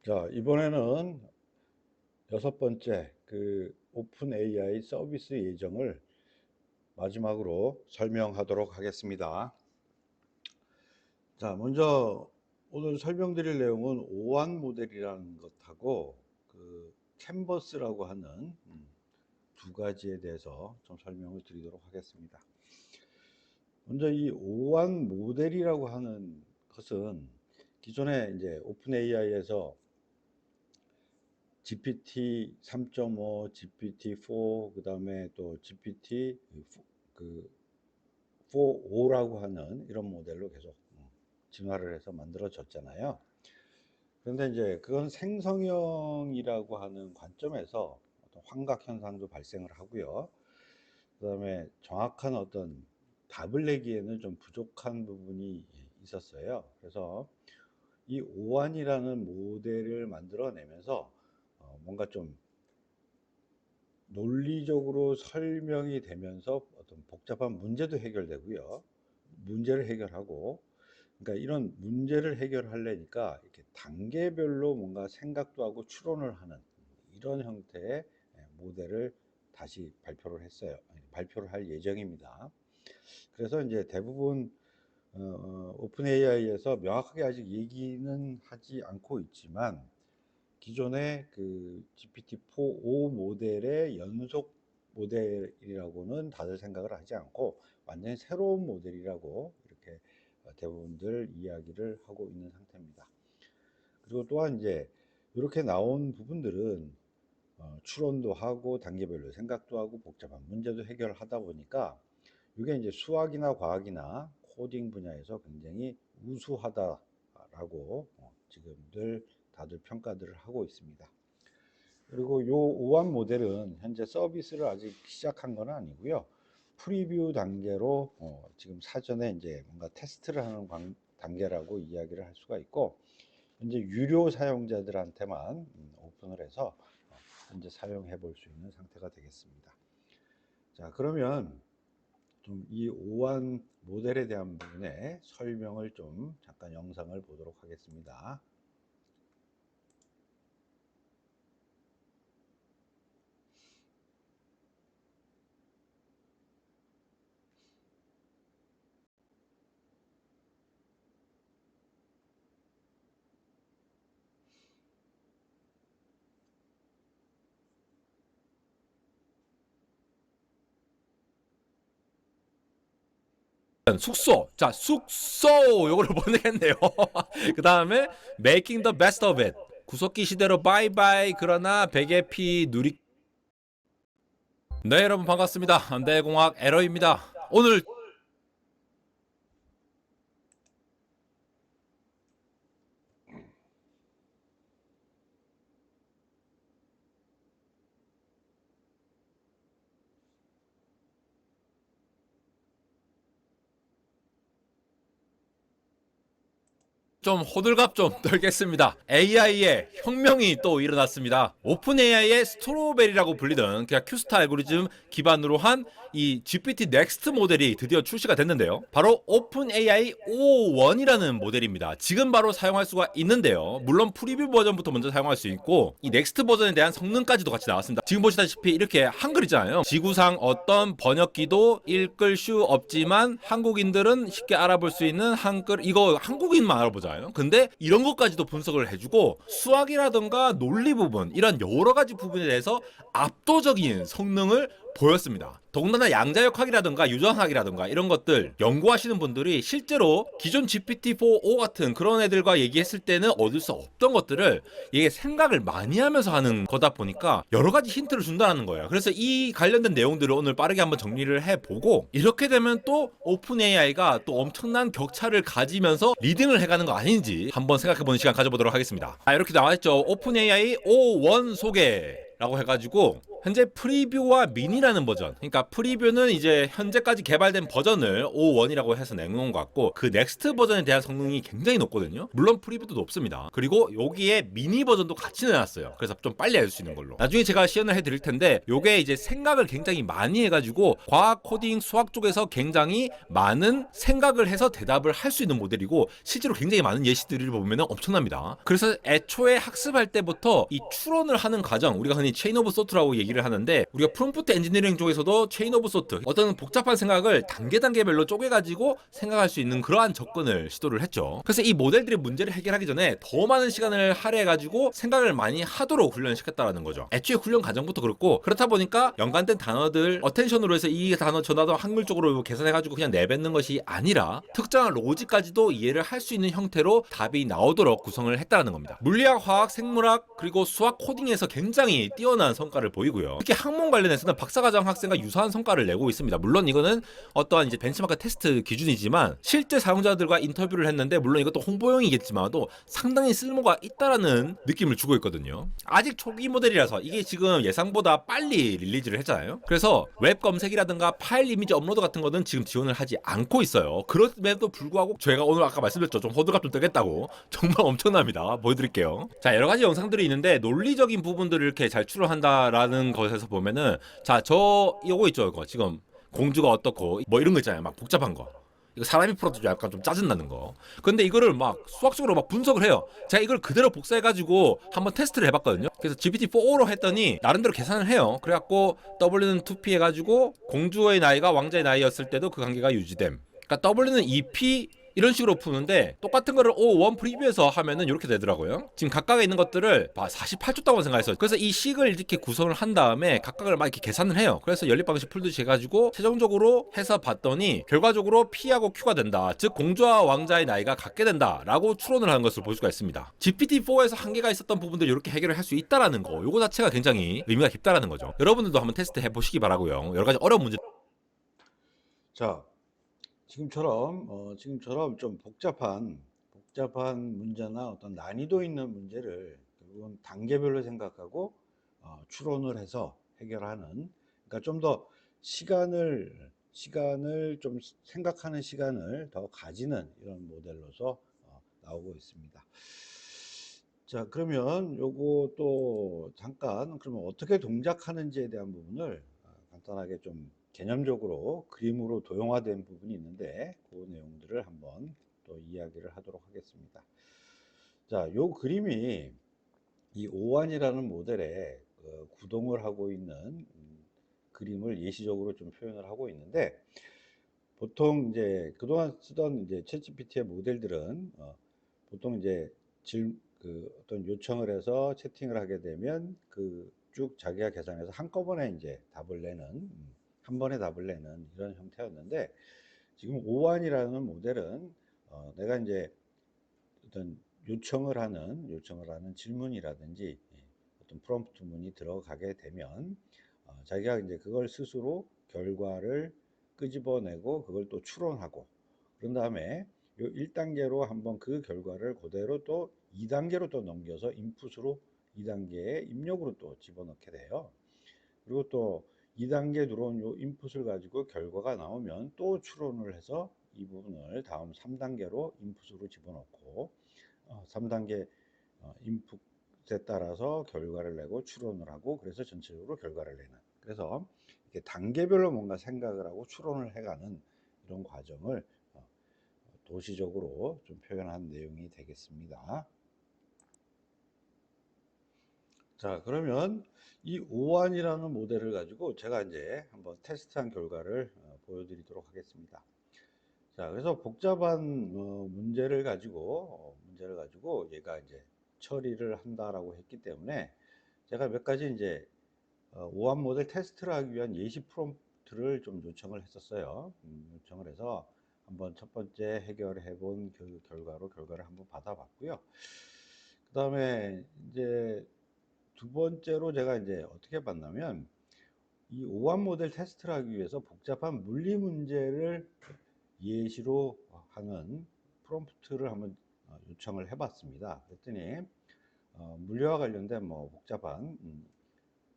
자, 이번에는 여섯 번째 오픈 AI 서비스 예정을 마지막으로 설명하도록 하겠습니다. 자, 먼저 오늘 설명드릴 내용은 오한 모델이라는 것하고 캔버스라고 하는 두 가지에 대해서 좀 설명을 드리도록 하겠습니다. 먼저 이 오한 모델이라고 하는 것은 기존에 이제 오픈 AI에서 GPT 3.5, GPT-4, 그 다음에 또 GPT 4.5라고 하는 이런 모델로 계속 진화를 해서 만들어졌잖아요. 그런데 이제 그건 생성형이라고 하는 관점에서 어떤 환각 현상도 발생을 하고요. 그 다음에 정확한 어떤 답을 내기에는 좀 부족한 부분이 있었어요. 그래서 이 오한이라는 모델을 만들어내면서 뭔가 좀 논리적으로 설명이 되면서 어떤 복잡한 문제도 해결되고요. 문제를 해결하고, 그러니까 이런 문제를 해결하려니까 이렇게 단계별로 뭔가 생각도 하고 추론을 하는 이런 형태의 모델을 다시 발표를 했어요. 발표를 할 예정입니다. 그래서 이제 대부분 오픈 AI에서 명확하게 아직 얘기는 하지 않고 있지만 기존의 GPT-4.5 모델의 연속 모델이라고는 다들 생각을 하지 않고 완전히 새로운 모델이라고 이렇게 대부분들 이야기를 하고 있는 상태입니다. 그리고 또한 이제 이렇게 나온 부분들은 추론도 하고 단계별로 생각도 하고 복잡한 문제도 해결하다 보니까 이게 이제 수학이나 과학이나 코딩 분야에서 굉장히 우수하다라고 지금들 다들 평가들을 하고 있습니다. 그리고 이 오한 모델은 현재 서비스를 아직 시작한 건 아니고요. 프리뷰 단계로 지금 사전에 이제 뭔가 테스트를 하는 단계라고 이야기를 할 수가 있고, 현재 유료 사용자들한테만 오픈을 해서 현재 사용해 볼 수 있는 상태가 되겠습니다. 자, 그러면 좀 이 오한 모델에 대한 부분에 설명을 좀 잠깐 영상을 보도록 하겠습니다. 숙소. 자, 숙소 요거를 보내겠네요. 그 다음에 making the best of it. 구석기 시대로 바이바이. 그러나 베개피 누리. 네, 여러분 반갑습니다. 현대공학 에러입니다. 오늘 좀 호들갑 좀 떨겠습니다. AI의 혁명이 또 일어났습니다. 오픈 AI의 스트로베리라고 불리던 그냥 큐스타 알고리즘 기반으로 한 이 GPT 넥스트 모델이 드디어 출시가 됐는데요. 바로 오픈 AI 5.1이라는 모델입니다. 지금 바로 사용할 수가 있는데요. 물론 프리뷰 버전부터 먼저 사용할 수 있고 이 넥스트 버전에 대한 성능까지도 같이 나왔습니다. 지금 보시다시피 이렇게 한글 있잖아요. 지구상 어떤 번역기도 읽을 수 없지만 한국인들은 쉽게 알아볼 수 있는 한글, 이거 한국인만 알아보잖아요. 근데 이런 것까지도 분석을 해주고 수학이라던가 논리 부분, 이런 여러 가지 부분에 대해서 압도적인 성능을 보였습니다. 더군다나 양자역학이라든가 유전학이라든가 이런 것들 연구하시는 분들이 실제로 기존 GPT-4.5 같은 그런 애들과 얘기했을 때는 얻을 수 없던 것들을 이게 생각을 많이 하면서 하는 거다 보니까 여러 가지 힌트를 준다는 거예요. 그래서 이 관련된 내용들을 오늘 빠르게 한번 정리를 해보고, 이렇게 되면 또 오픈 AI가 또 엄청난 격차를 가지면서 리딩을 해가는 거 아닌지 한번 생각해보는 시간 가져보도록 하겠습니다. 이렇게 나와있죠. 오픈 AI 5.1 소개라고 해가지고 현재 프리뷰와 미니라는 버전, 그러니까 프리뷰는 이제 현재까지 개발된 버전을 O1이라고 해서 내놓은 것 같고, 그 넥스트 버전에 대한 성능이 굉장히 높거든요. 물론 프리뷰도 높습니다. 그리고 여기에 미니 버전도 같이 내놨어요. 그래서 좀 빨리 알 수 있는 걸로. 나중에 제가 시연을 해드릴 텐데, 요게 이제 생각을 굉장히 많이 해가지고 과학, 코딩, 수학 쪽에서 굉장히 많은 생각을 해서 대답을 할 수 있는 모델이고, 실제로 굉장히 많은 예시들을 보면 엄청납니다. 그래서 애초에 학습할 때부터 이 추론을 하는 과정, 우리가 흔히 체인 오브 소트라고 얘기를 하는데, 우리가 프롬프트 엔지니어링 쪽에서도 체인 오브 소트, 어떤 복잡한 생각을 단계별로 쪼개가지고 생각할 수 있는 그러한 접근을 시도를 했죠. 그래서 이 모델들의 문제를 해결하기 전에 더 많은 시간을 할애해가지고 생각을 많이 하도록 훈련을 시켰다는 거죠. 애초에 훈련 과정부터 그렇고, 그렇다 보니까 연관된 단어들 어텐션으로 해서 이 단어 저 단어 한글 쪽으로 계산해가지고 그냥 내뱉는 것이 아니라 특정한 로직까지도 이해를 할 수 있는 형태로 답이 나오도록 구성을 했다는 겁니다. 물리학, 화학, 생물학, 그리고 수학, 코딩에서 굉장히 뛰어난 성과를 보이고요. 특히 학문 관련해서는 박사과정 학생과 유사한 성과를 내고 있습니다. 물론 이거는 어떠한 이제 벤치마크 테스트 기준이지만, 실제 사용자들과 인터뷰를 했는데, 물론 이것도 홍보용이겠지만도 상당히 쓸모가 있다라는 느낌을 주고 있거든요. 아직 초기 모델이라서 이게 지금 예상보다 빨리 릴리즈를 했잖아요. 그래서 웹 검색이라든가 파일 이미지 업로드 같은 거는 지금 지원을 하지 않고 있어요. 그럼에도 불구하고 저희가 오늘 아까 말씀드렸죠, 좀 호들갑 좀 뜨겠다고. 정말 엄청납니다. 보여드릴게요. 자, 여러 가지 영상들이 있는데 논리적인 부분들을 이렇게 잘 추론한다라는 것에서 보면은, 자, 요거 있죠, 이거 지금 공주가 어떻고 뭐 이런 거 있잖아요, 막 복잡한 거. 이거 사람이 풀어도 약간 좀 짜증나는 거. 근데 이거를 막 수학적으로 막 분석을 해요. 제가 이걸 그대로 복사해가지고 한번 테스트를 해봤거든요. 그래서 GPT-4로 했더니 나름대로 계산을 해요. 그래갖고 W는 2P 해가지고 공주의 나이가 왕자의 나이였을 때도 그 관계가 유지됨. 그러니까 W는 2P 이런 식으로 푸는데, 똑같은 거를 O1 프리뷰에서 하면은 이렇게 되더라고요. 지금 각각에 있는 것들을 48초 동안 생각했어요. 그래서 이 식을 이렇게 구성을 한 다음에 각각을 막 이렇게 계산을 해요. 그래서 연립 방식 풀듯이 해가지고 최종적으로 해서 봤더니 결과적으로 P하고 Q가 된다. 즉 공주와 왕자의 나이가 같게 된다라고 추론을 하는 것을 볼 수가 있습니다. GPT-4에서 한계가 있었던 부분들 이렇게 해결을 할 수 있다라는 거, 요거 자체가 굉장히 의미가 깊다라는 거죠. 여러분들도 한번 테스트 해보시기 바라고요. 여러 가지 어려운 문제. 자, 지금처럼 좀 복잡한 문제나 어떤 난이도 있는 문제를 결국은 단계별로 생각하고 추론을 해서 해결하는, 그러니까 좀 더 시간을 좀 생각하는 시간을 더 가지는 이런 모델로서 나오고 있습니다. 자, 그러면 요거 또 잠깐, 그러면 어떻게 동작하는지에 대한 부분을 간단하게 좀 개념적으로 그림으로 도형화된 부분이 있는데, 그 내용들을 한번 또 이야기를 하도록 하겠습니다. 자, 요 그림이 이 오한이라는 모델에 구동을 하고 있는 그림을 예시적으로 좀 표현을 하고 있는데, 보통 이제 그동안 쓰던 이제 챗GPT의 모델들은 보통 이제 어떤 요청을 해서 채팅을 하게 되면 그 쭉 자기가 계산해서 한꺼번에 이제 답을 내는, 한 번에 답을 내는 이런 형태였는데, 지금 오한이라는 모델은 내가 이제 어떤 요청을 하는 질문이라든지 어떤 프롬프트 문이 들어가게 되면 자기가 이제 그걸 스스로 결과를 끄집어내고 그걸 또 추론하고, 그런 다음에 요 1단계로 한번 그 결과를 그대로 또 2단계로 또 넘겨서 인풋으로 2단계의 입력으로 또 집어넣게 돼요. 그리고 또 2단계 들어온 요 인풋을 가지고 결과가 나오면 또 추론을 해서 이 부분을 다음 3단계로 인풋으로 집어넣고, 3단계 인풋에 따라서 결과를 내고 추론을 하고, 그래서 전체적으로 결과를 내는, 그래서 이렇게 단계별로 뭔가 생각을 하고 추론을 해가는 이런 과정을 도시적으로 좀 표현한 내용이 되겠습니다. 자, 그러면 이 오한이라는 모델을 가지고 제가 이제 한번 테스트한 결과를 보여드리도록 하겠습니다. 자, 그래서 복잡한 문제를 가지고 얘가 이제 처리를 한다라고 했기 때문에, 제가 몇 가지 이제 오한 모델 테스트를 하기 위한 예시 프롬프트를 좀 요청을 했었어요. 요청을 해서 한번 첫 번째 해결해 본 그 결과를 한번 받아봤고요. 그 다음에 이제 두 번째로 제가 이제 어떻게 봤냐면, 이 오한 모델 테스트를 하기 위해서 복잡한 물리 문제를 예시로 하는 프롬프트를 한번 요청을 해봤습니다. 그랬더니 물리와 관련된 뭐 복잡한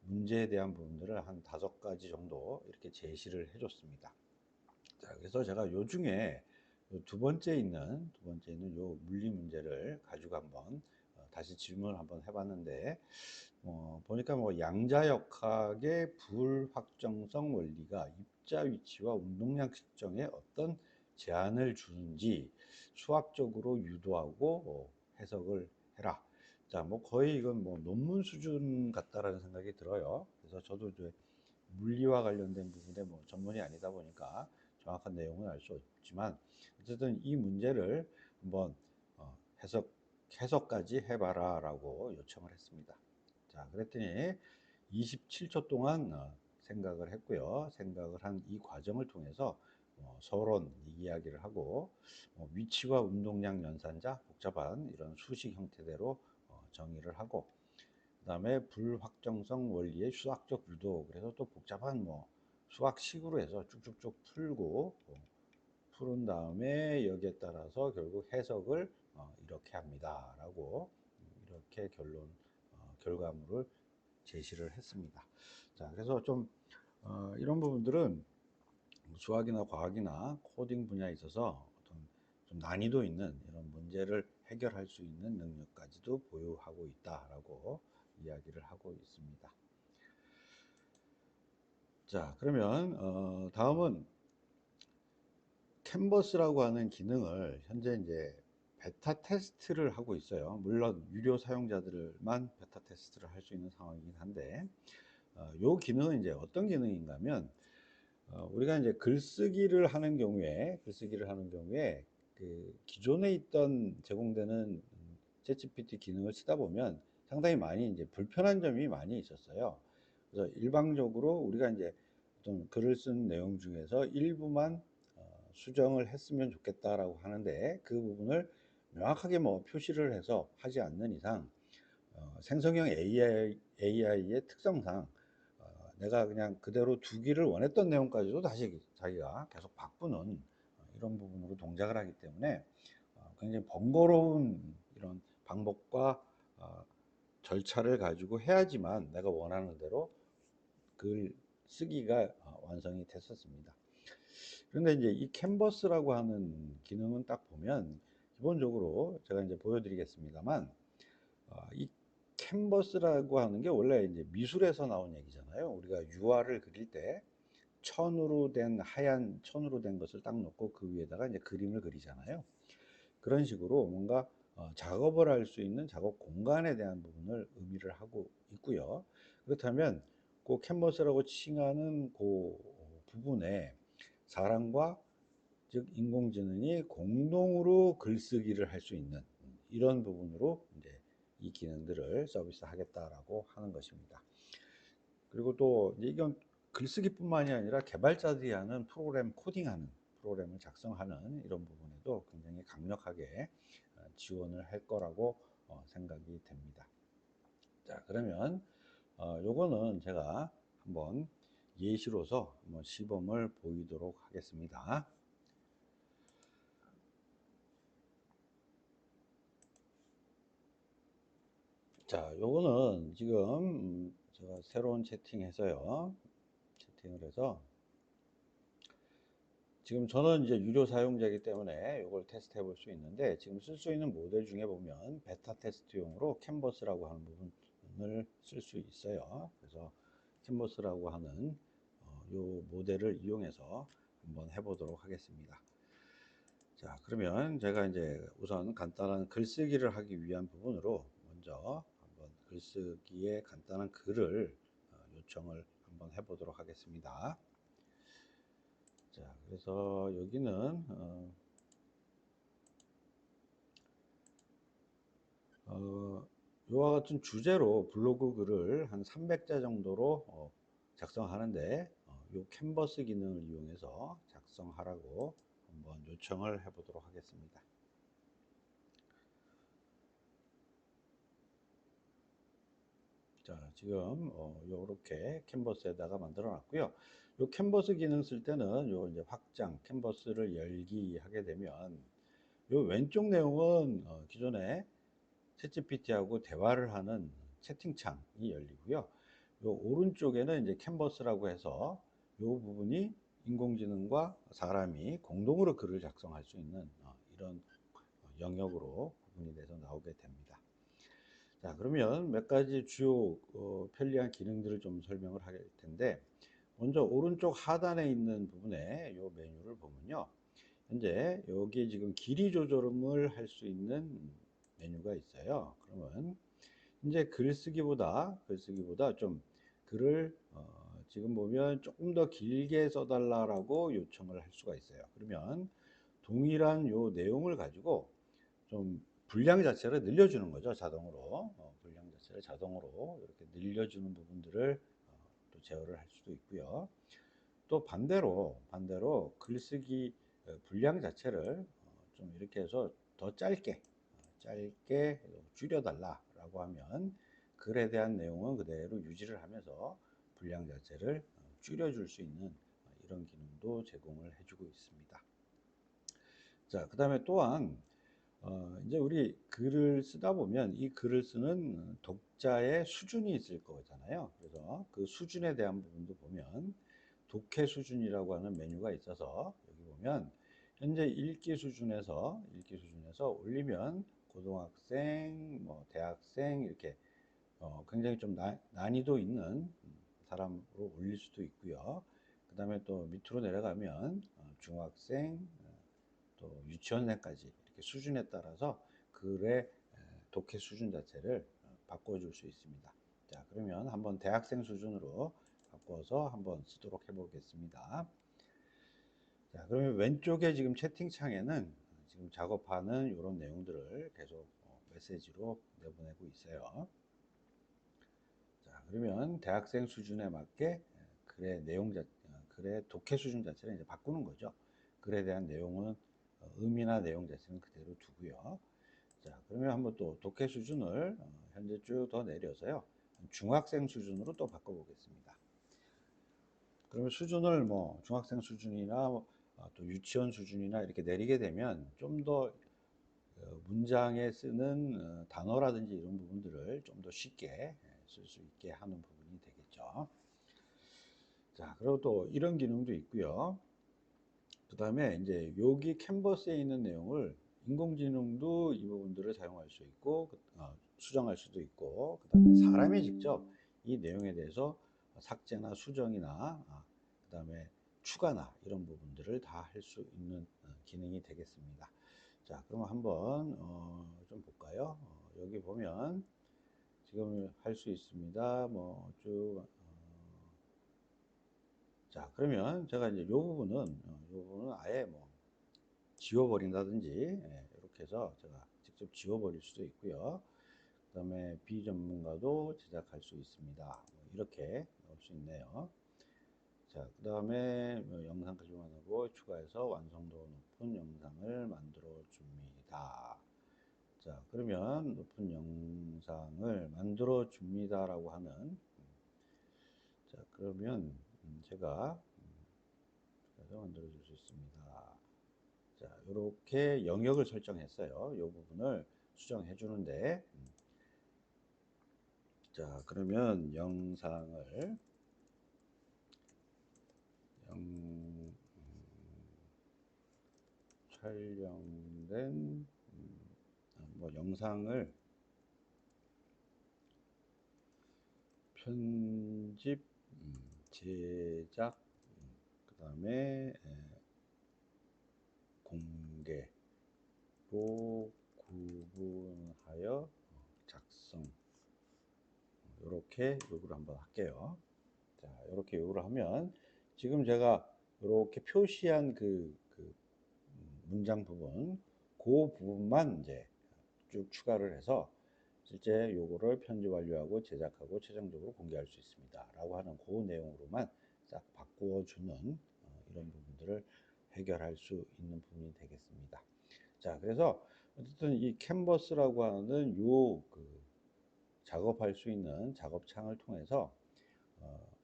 문제에 대한 부분들을 한 5가지 정도 이렇게 제시를 해줬습니다. 자, 그래서 제가 요 중에 두 번째 있는 요 물리 문제를 가지고 한번 다시 질문을 한번 해봤는데, 보니까 뭐 양자역학의 불확정성 원리가 입자 위치와 운동량 측정에 어떤 제한을 주는지 수학적으로 유도하고 해석을 해라. 자, 뭐 거의 이건 뭐 논문 수준 같다라는 생각이 들어요. 그래서 저도 이제 물리와 관련된 부분에 뭐 전문이 아니다 보니까 정확한 내용은 알 수 없지만, 어쨌든 이 문제를 한번 해석까지 해봐라 라고 요청을 했습니다. 자, 그랬더니 27초 동안 생각을 했고요. 생각을 한 이 과정을 통해서 서론 이야기를 하고, 위치와 운동량 연산자 복잡한 이런 수식 형태대로 정의를 하고, 그 다음에 불확정성 원리의 수학적 유도, 그래서 또 복잡한 뭐 수학식으로 해서 쭉쭉쭉 풀고 푸른 다음에 여기에 따라서 결국 해석을 이렇게 합니다 라고 이렇게 결과물을 제시를 했습니다. 자, 그래서 좀 이런 부분들은 수학이나 과학이나 코딩 분야에 있어서 어떤 좀 난이도 있는 이런 문제를 해결할 수 있는 능력까지도 보유하고 있다라고 이야기를 하고 있습니다. 자, 그러면 다음은 캔버스라고 하는 기능을 현재 이제 베타 테스트를 하고 있어요. 물론 유료 사용자들만 베타 테스트를 할 수 있는 상황이긴 한데, 요 기능은 이제 어떤 기능인가 하면, 우리가 이제 글쓰기를 하는 경우에 그 기존에 있던 제공되는 챗GPT 기능을 쓰다 보면 상당히 많이 이제 불편한 점이 많이 있었어요. 그래서 일방적으로 우리가 이제 어떤 글을 쓴 내용 중에서 일부만 수정을 했으면 좋겠다라고 하는데, 그 부분을 명확하게 뭐 표시를 해서 하지 않는 이상 생성형 AI의 특성상 내가 그냥 그대로 두기를 원했던 내용까지도 다시 자기가 계속 바꾸는 이런 부분으로 동작을 하기 때문에 굉장히 번거로운 이런 방법과 절차를 가지고 해야지만 내가 원하는 대로 글 쓰기가 완성이 됐었습니다. 그런데 이제 이 캔버스라고 하는 기능은 딱 보면 기본적으로 제가 이제 보여드리겠습니다만, 이 캔버스라고 하는 게 원래 이제 미술에서 나온 얘기잖아요. 우리가 유화를 그릴 때 하얀 천으로 된 것을 딱 놓고 그 위에다가 이제 그림을 그리잖아요. 그런 식으로 뭔가 작업을 할 수 있는 작업 공간에 대한 부분을 의미를 하고 있고요. 그렇다면 그 캔버스라고 칭하는 그 부분에 사람과, 즉 인공지능이 공동으로 글쓰기를 할 수 있는 이런 부분으로 이제 이 기능들을 서비스하겠다라고 하는 것입니다. 그리고 또 이건 글쓰기뿐만이 아니라 개발자들이 하는 프로그램을 작성하는 이런 부분에도 굉장히 강력하게 지원을 할 거라고 생각이 됩니다. 자, 그러면 요거는 제가 한번 예시로서 한번 시범을 보이도록 하겠습니다. 자, 요거는 지금 제가 새로운 채팅을 해서 지금 저는 이제 유료 사용자이기 때문에 이걸 테스트 해볼 수 있는데, 지금 쓸 수 있는 모델 중에 보면 베타 테스트용으로 캔버스라고 하는 부분을 쓸 수 있어요. 그래서 캔버스라고 하는 요 모델을 이용해서 한번 해보도록 하겠습니다. 자, 그러면 제가 이제 우선 간단한 글쓰기를 하기 위한 부분으로 먼저 한번 글쓰기에 간단한 글을 요청을 한번 해보도록 하겠습니다. 자, 그래서 여기는 이와 같은 주제로 블로그 글을 한 300자 정도로 작성하는데, 이 캔버스 기능을 이용해서 작성하라고 한번 요청을 해보도록 하겠습니다. 자, 지금 요렇게 캔버스에다가 만들어 놨고요. 요 캔버스 기능 쓸 때는 요 이제 확장 캔버스를 열기 하게 되면 요 왼쪽 내용은 기존에 챗GPT하고 대화를 하는 채팅창이 열리고요. 요 오른쪽에는 이제 캔버스라고 해서 요 부분이 인공지능과 사람이 공동으로 글을 작성할 수 있는 이런 영역으로 구분이 돼서 나오게 됩니다. 자, 그러면 몇 가지 주요 편리한 기능들을 좀 설명을 할 텐데, 먼저 오른쪽 하단에 있는 부분에 요 메뉴를 보면요. 현재 여기 지금 길이 조절을 할 수 있는 메뉴가 있어요. 그러면 이제 글쓰기보다 좀 글을 지금 보면 조금 더 길게 써달라고 요청을 할 수가 있어요. 그러면 동일한 요 내용을 가지고 좀 분량 자체를 늘려주는 거죠. 자동으로 분량 자체를 자동으로 이렇게 늘려주는 부분들을 또 제어를 할 수도 있고요. 또 반대로 글쓰기 분량 자체를 좀 이렇게 해서 더 짧게 줄여달라라고 하면 글에 대한 내용은 그대로 유지를 하면서 분량 자체를 줄여줄 수 있는 이런 기능도 제공을 해주고 있습니다. 자, 그 다음에 또한 이제 우리 글을 쓰다 보면 이 글을 쓰는 독자의 수준이 있을 거잖아요. 그래서 그 수준에 대한 부분도 보면 독해 수준이라고 하는 메뉴가 있어서 여기 보면 현재 읽기 수준에서 올리면 고등학생, 뭐 대학생 이렇게 굉장히 좀 난이도 있는 사람으로 올릴 수도 있고요. 그 다음에 또 밑으로 내려가면 중학생, 또 유치원생까지 이렇게 수준에 따라서 글의 독해 수준 자체를 바꿔줄 수 있습니다. 자, 그러면 한번 대학생 수준으로 바꿔서 한번 쓰도록 해보겠습니다. 자, 그러면 왼쪽에 지금 채팅창에는 지금 작업하는 이런 내용들을 계속 메시지로 내보내고 있어요. 자, 그러면 대학생 수준에 맞게 글의 독해 수준 자체를 이제 바꾸는 거죠. 글에 대한 내용은 의미나 내용 자체는 그대로 두고요. 자, 그러면 한번 또 독해 수준을 현재 쭉 더 내려서요. 중학생 수준으로 또 바꿔보겠습니다. 그러면 수준을 뭐 중학생 수준이나 또 유치원 수준이나 이렇게 내리게 되면 좀 더 문장에 쓰는 단어라든지 이런 부분들을 좀 더 쉽게 쓸 수 있게 하는 부분이 되겠죠. 자, 그리고 또 이런 기능도 있고요. 그 다음에 이제 여기 캔버스에 있는 내용을 인공지능도 이 부분들을 사용할 수 있고 수정할 수도 있고, 그 다음에 사람이 직접 이 내용에 대해서 삭제나 수정이나 그 다음에 추가나 이런 부분들을 다 할 수 있는 기능이 되겠습니다. 자, 그럼 한번 좀 볼까요? 여기 보면 지금 할 수 있습니다. 뭐 쭉 자, 그러면 제가 이제 요 부분은 아예 뭐 지워버린다든지 이렇게 해서 제가 직접 지워버릴 수도 있고요. 그 다음에 비전문가도 제작할 수 있습니다. 뭐 이렇게 넣을 수 있네요. 자, 그 다음에 뭐 영상까지 원하고 추가해서 완성도 높은 영상을 만들어 줍니다. 자, 그러면 높은 영상을 만들어 줍니다라고 하는 자, 그러면 제가 만들어 줄 수 있습니다. 자, 이렇게 영역을 설정했어요. 이 부분을 수정해 주는데, 자, 그러면 촬영된 뭐 영상을 편집, 제작, 그 다음에 공개로 구분하여 작성 이렇게 요구를 한번 할게요. 자, 이렇게 요구를 하면 지금 제가 이렇게 표시한 그 문장 부분 그 부분만 이제 쭉 추가를 해서 실제 요거를 편집 완료하고 제작하고 최종적으로 공개할 수 있습니다 라고 하는 그 내용으로만 싹 바꾸어 주는 이런 부분들을 해결할 수 있는 부분이 되겠습니다. 자, 그래서 어쨌든 이 캔버스라고 하는 그 작업할 수 있는 작업창을 통해서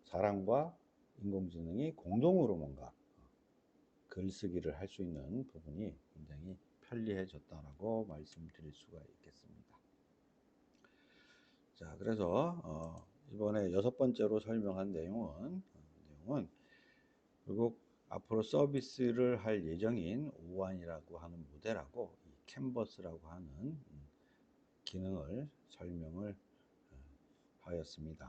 사람과 인공지능이 공동으로 뭔가 글쓰기를 할 수 있는 부분이 굉장히 편리해졌다라고 말씀드릴 수가 있겠습니다. 자, 그래서 이번에 6번째로 설명한 내용은 결국 앞으로 서비스를 할 예정인 오완이라고 하는 모델하고 이 캔버스라고 하는 기능을 설명을 하였습니다.